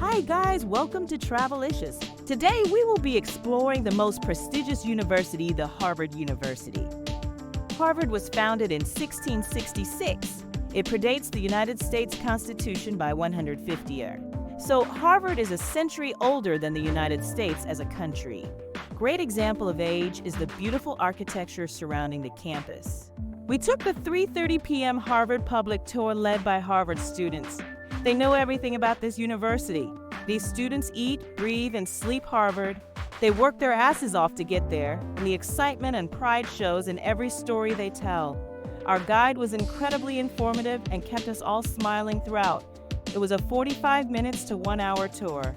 Hi guys, welcome to Travelicious. Today we will be exploring the most prestigious university, the Harvard University. Harvard was founded in 1666. It predates the United States Constitution by 150 years. So Harvard is a century older than the United States as a country. Great example of age is the beautiful architecture surrounding the campus. We took the 3:30 p.m. Harvard public tour led by Harvard students. They know everything about this university. These students eat, breathe, and sleep Harvard. They work their asses off to get there, and the excitement and pride shows in every story they tell. Our guide was incredibly informative and kept us all smiling throughout. It was a 45 minutes to 1 hour tour.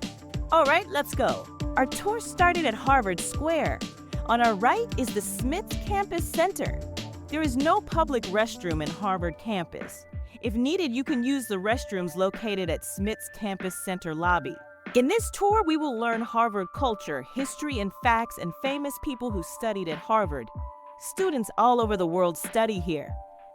All right, let's go. Our tour started at Harvard Square. On our right is the Smith Campus Center. There is no public restroom in Harvard campus. If needed, you can use the restrooms located at Smith's Campus Center lobby. In this tour, we will learn Harvard culture, history, and facts, and famous people who studied at Harvard. Students all over the world study here.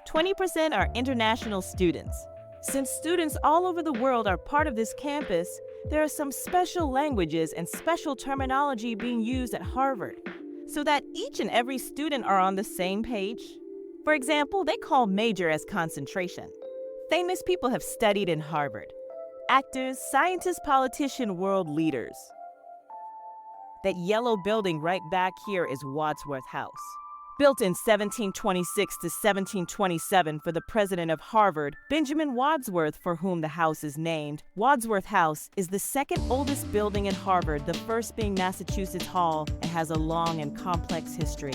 20% are international students. Since students all over the world are part of this campus, there are some special languages and special terminology being used at Harvard, so that each and every student are on the same page. For example, they call major as concentration. Famous people have studied in Harvard. Actors, scientists, politicians, world leaders. That yellow building right back here is Wadsworth House. Built in 1726 to 1727 for the president of Harvard, Benjamin Wadsworth, for whom the house is named. Wadsworth House is the second oldest building at Harvard, the first being Massachusetts Hall, and has a long and complex history.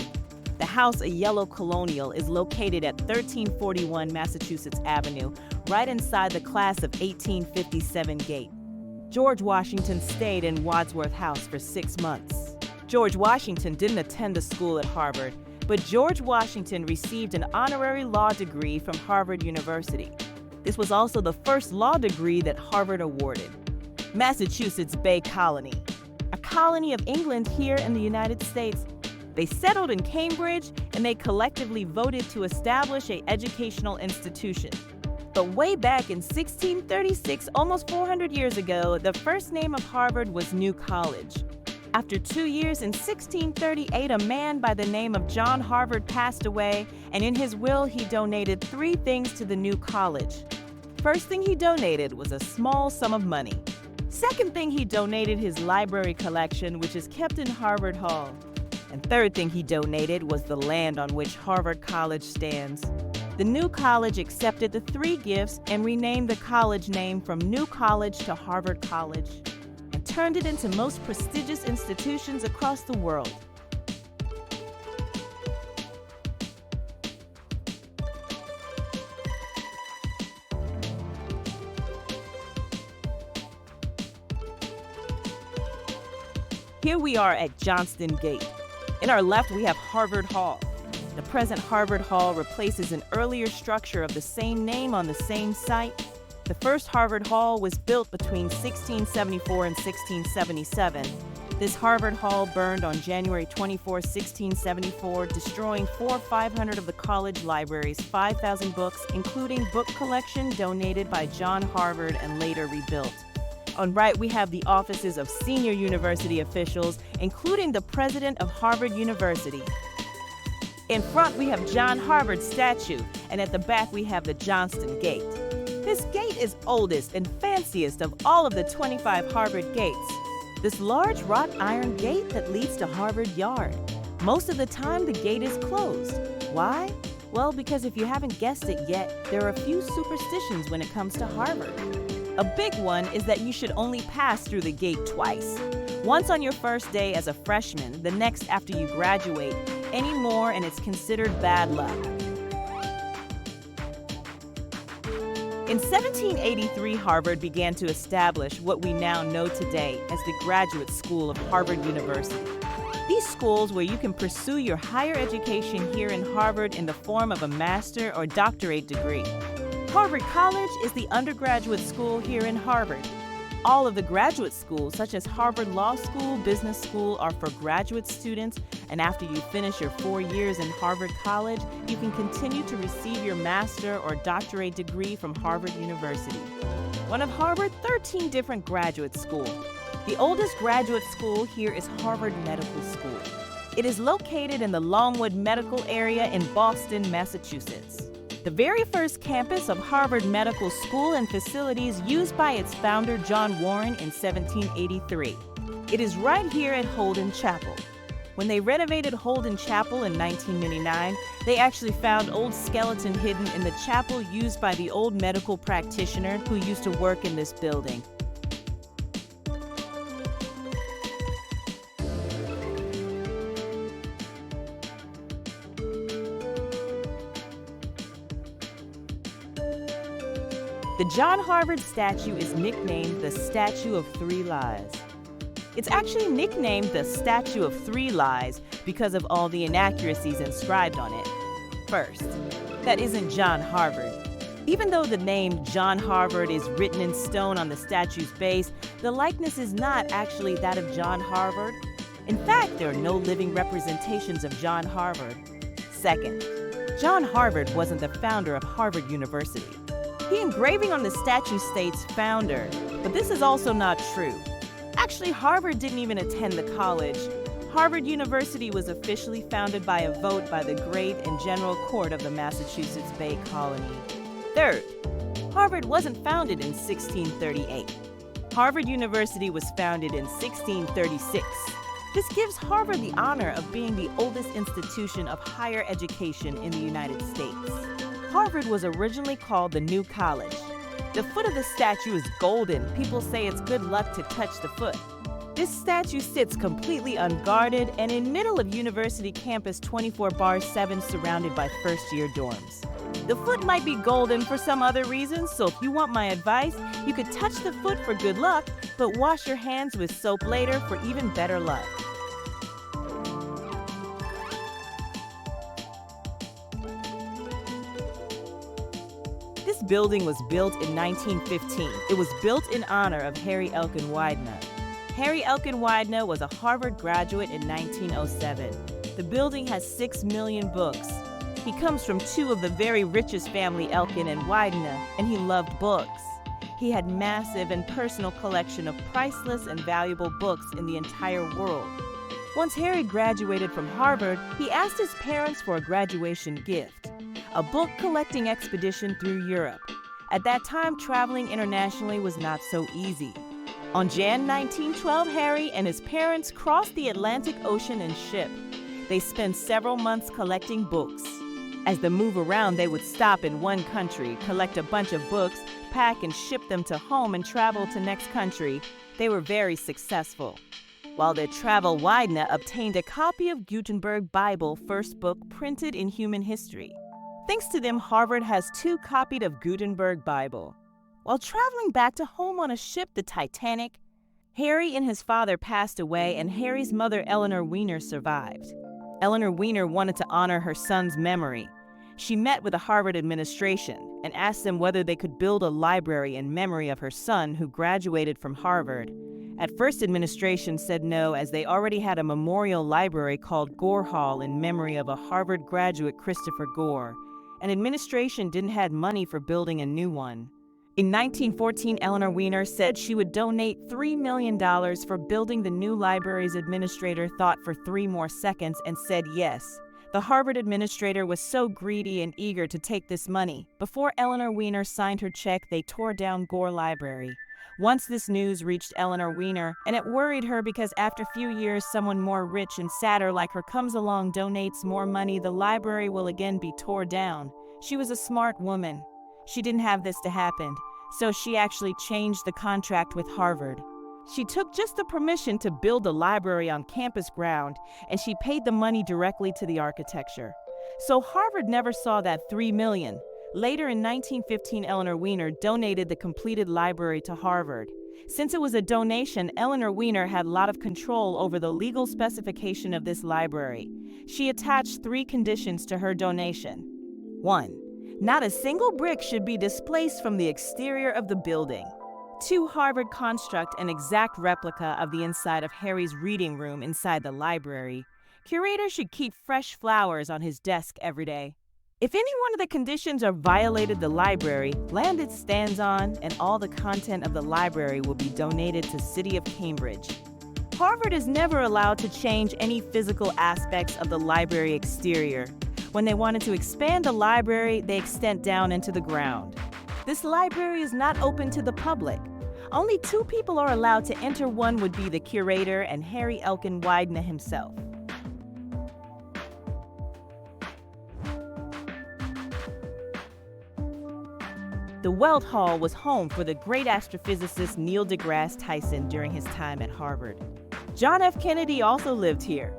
The house, a yellow colonial, is located at 1341 Massachusetts Avenue, right inside the class of 1857 gate. George Washington stayed in Wadsworth House for 6 months. George Washington didn't attend the school at Harvard, but George Washington received an honorary law degree from Harvard University. This was also the first law degree that Harvard awarded. Massachusetts Bay Colony, a colony of England here in the United States. They settled in Cambridge, and they collectively voted to establish an educational institution. But way back in 1636, almost 400 years ago, the first name of Harvard was New College. After 2 years, in 1638, a man by the name of John Harvard passed away, and in his will, he donated 3 things to the new college. First thing he donated was a small sum of money. Second thing, he donated his library collection, which is kept in Harvard Hall. And third thing he donated was the land on which Harvard College stands. The new college accepted the 3 gifts and renamed the college name from New College to Harvard College, and turned it into most prestigious institutions across the world. Here we are at Johnston Gate. In our left, we have Harvard Hall. The present Harvard Hall replaces an earlier structure of the same name on the same site. The first Harvard Hall was built between 1674 and 1677. This Harvard Hall burned on January 24, 1674, destroying 500 of the college library's 5,000 books, including book collection donated by John Harvard and later rebuilt. On right, we have the offices of senior university officials, including the president of Harvard University. In front, we have John Harvard's statue, and at the back, we have the Johnston Gate. This gate is oldest and fanciest of all of the 25 Harvard gates. This large wrought iron gate that leads to Harvard Yard. Most of the time, the gate is closed. Why? Well, because if you haven't guessed it yet, there are a few superstitions when it comes to Harvard. A big one is that you should only pass through the gate twice. Once on your first day as a freshman, the next after you graduate, any more and it's considered bad luck. In 1783, Harvard began to establish what we now know today as the Graduate School of Harvard University. These schools where you can pursue your higher education here in Harvard in the form of a master or doctorate degree. Harvard College is the undergraduate school here in Harvard. All of the graduate schools, such as Harvard Law School, Business School, are for graduate students, and after you finish your 4 years in Harvard College, you can continue to receive your master or doctorate degree from Harvard University. one of Harvard's 13 different graduate schools. The oldest graduate school here is Harvard Medical School. It is located in the Longwood Medical Area in Boston, Massachusetts. The very first campus of Harvard Medical School and facilities used by its founder, John Warren, in 1783. It is right here at Holden Chapel. When they renovated Holden Chapel in 1999, they actually found old skeleton hidden in the chapel used by the old medical practitioner who used to work in this building. The John Harvard statue is nicknamed the Statue of Three Lies. It's actually nicknamed the Statue of Three Lies because of all the inaccuracies inscribed on it. First, that isn't John Harvard. Even though the name John Harvard is written in stone on the statue's base, the likeness is not actually that of John Harvard. In fact, there are no living representations of John Harvard. Second, John Harvard wasn't the founder of Harvard University. The engraving on the statue states founder, but this is also not true. Actually, Harvard didn't even attend the college. Harvard University was officially founded by a vote by the Great and General Court of the Massachusetts Bay Colony. Third, Harvard wasn't founded in 1638. Harvard University was founded in 1636. This gives Harvard the honor of being the oldest institution of higher education in the United States. Harvard was originally called the New College. The foot of the statue is golden. People say it's good luck to touch the foot. This statue sits completely unguarded and in middle of University campus 24/7 surrounded by first-year dorms. The foot might be golden for some other reasons, so if you want my advice, you could touch the foot for good luck, but wash your hands with soap later for even better luck. This building was built in 1915. It was built in honor of Harry Elkin Widener. Harry Elkin Widener was a Harvard graduate in 1907. The building has 6 million books. He comes from two of the very richest family, Elkin and Widener, and he loved books. He had massive and personal collection of priceless and valuable books in the entire world. Once Harry graduated from Harvard, he asked his parents for a graduation gift, a book collecting expedition through Europe. At that time, traveling internationally was not so easy. On Jan 1912, Harry and his parents crossed the Atlantic Ocean in ship. They spent several months collecting books. As they move around, they would stop in one country, collect a bunch of books, pack and ship them to home and travel to next country. They were very successful. While they traveled, Widener obtained a copy of Gutenberg Bible, first book printed in human history. Thanks to them, Harvard has 2 copies of Gutenberg Bible. While traveling back to home on a ship, the Titanic, Harry and his father passed away and Harry's mother, Eleanor Weiner, survived. Eleanor Weiner wanted to honor her son's memory. She met with the Harvard administration and asked them whether they could build a library in memory of her son who graduated from Harvard. At first, administration said no, as they already had a memorial library called Gore Hall in memory of a Harvard graduate, Christopher Gore, and administration didn't have money for building a new one. In 1914, Eleanor Weiner said she would donate $3 million for building the new library's administrator thought for 3 more seconds and said yes. The Harvard administrator was so greedy and eager to take this money. Before Eleanor Weiner signed her check, they tore down Gore Library. Once this news reached Eleanor Weiner, and it worried her because after a few years, someone more rich and sadder like her comes along, donates more money, the library will again be tore down. She was a smart woman. She didn't have this to happen, so she actually changed the contract with Harvard. She took just the permission to build the library on campus ground, and she paid the money directly to the architecture. So Harvard never saw that $3 million. Later in 1915, Eleanor Weiner donated the completed library to Harvard. Since it was a donation, Eleanor Weiner had a lot of control over the legal specification of this library. She attached 3 conditions to her donation. 1. Not a single brick should be displaced from the exterior of the building. 2. Harvard construct an exact replica of the inside of Harry's reading room inside the library. Curator should keep fresh flowers on his desk every day. If any one of the conditions are violated, the library, land it stands on, and all the content of the library will be donated to City of Cambridge. Harvard is never allowed to change any physical aspects of the library exterior. When they wanted to expand the library, they extend down into the ground. This library is not open to the public. Only 2 people are allowed to enter. One would be the curator and Harry Elkin Widener himself. The Welt Hall was home for the great astrophysicist Neil deGrasse Tyson during his time at Harvard. John F. Kennedy also lived here.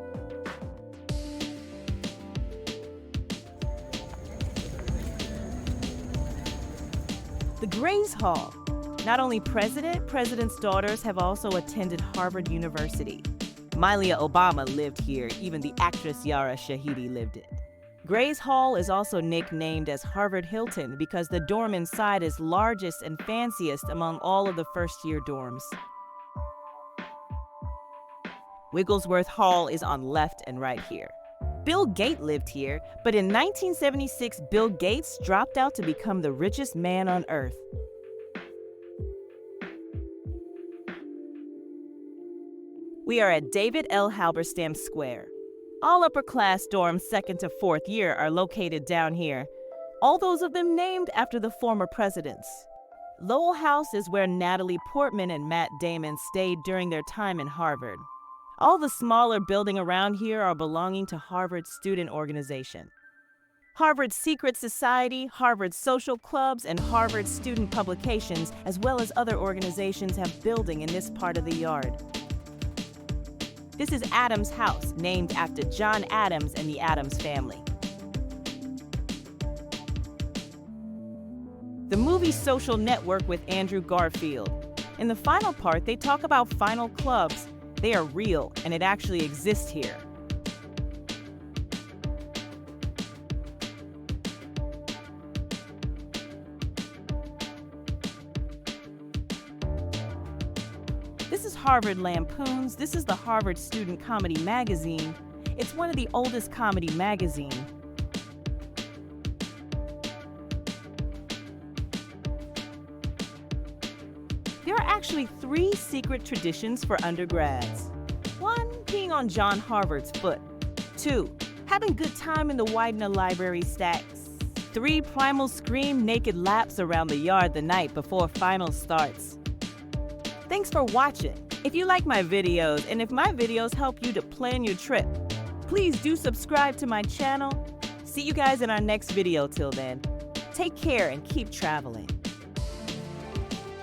The Grays Hall. Not only president's daughters have also attended Harvard University. Malia Obama lived here, even the actress Yara Shahidi lived it. Grays Hall is also nicknamed as Harvard Hilton because the dorm inside is largest and fanciest among all of the first-year dorms. Wigglesworth Hall is on left and right here. Bill Gates lived here, but in 1976, Bill Gates dropped out to become the richest man on earth. We are at David L. Halberstam Square. All upper-class dorms 2nd to 4th year are located down here, all those of them named after the former presidents. Lowell House is where Natalie Portman and Matt Damon stayed during their time in Harvard. All the smaller buildings around here are belonging to Harvard's student organization. Harvard's Secret Society, Harvard's social clubs, and Harvard's student publications, as well as other organizations, have buildings in this part of the yard. This is Adams House, named after John Adams and the Adams family. The movie Social Network with Andrew Garfield. In the final part, they talk about final clubs. They are real, and it actually exists here. This is Harvard Lampoons. This is the Harvard Student Comedy Magazine. It's one of the oldest comedy magazines. There are actually 3 secret traditions for undergrads. 1, peeing on John Harvard's foot. 2, having good time in the Widener Library stacks. 3, primal scream naked laps around the yard the night before finals starts. Thanks for watching. If you like my videos and if my videos help you to plan your trip, please do subscribe to my channel. See you guys in our next video. Till then, take care and keep traveling.